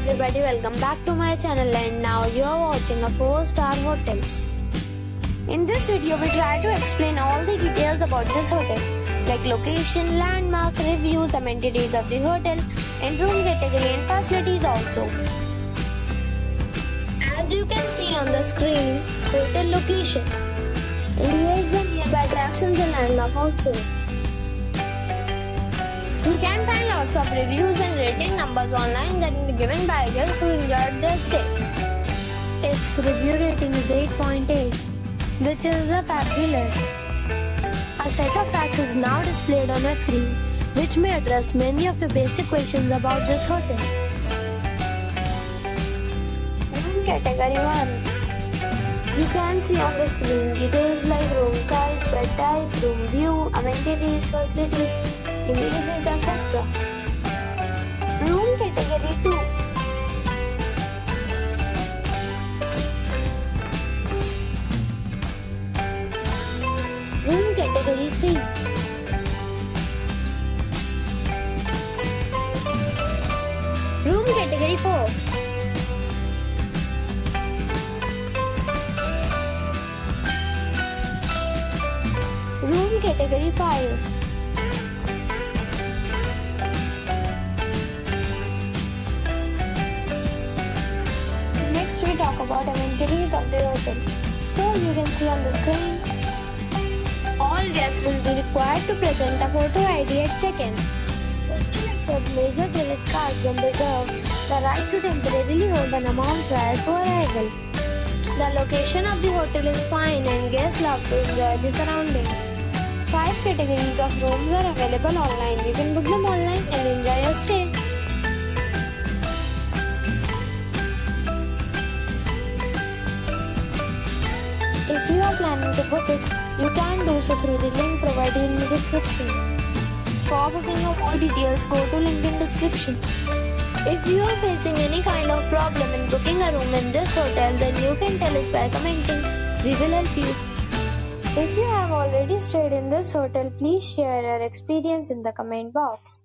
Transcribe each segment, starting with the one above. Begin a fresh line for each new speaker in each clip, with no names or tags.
everybody, welcome back to my channel, and now you are watching a 4-star hotel. In this video we try to explain all the details about this hotel, like location, landmark, reviews, amenities of the hotel, and room category and facilities also. As you can see on the screen, hotel location. And here is the nearby attractions and landmark also. You can find lots of reviews and rating numbers online that are given by guests who enjoyed their stay. Its review rating is 8.8, which is the fabulous. A set of facts is now displayed on a screen, which may address many of your basic questions about this hotel. Room Category 1. You can see on the screen details like room size, bed type, room view, amenities, facilities, images, etc. Room Category 2. Room Category 3. Room Category 4. Room Category 5. Next we talk about amenities of the hotel. So you can see on the screen, all guests will be required to present a photo ID at check-in. Hotel accepts major credit cards and reserve the right to temporarily hold an amount prior to arrival. The location of the hotel is fine and guests love to enjoy the surroundings. 5 categories of rooms are available online. You can book them online and enjoy your stay. If you are planning to book it, you can do so through the link provided in the description. For booking or more details, go to link in description. If you are facing any kind of problem in booking a room in this hotel, then you can tell us by commenting. We will help you. If you have already stayed in this hotel, please share your experience in the comment box.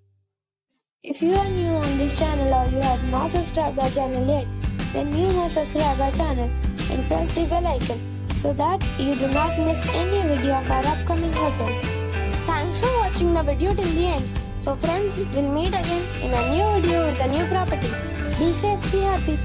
If you are new on this channel or you have not subscribed our channel yet, then you must subscribe our channel and press the bell icon so that you do not miss any video of our upcoming hotel. Thanks for watching the video till the end. So friends, we'll meet again in a new video with a new property. Be safe, be happy.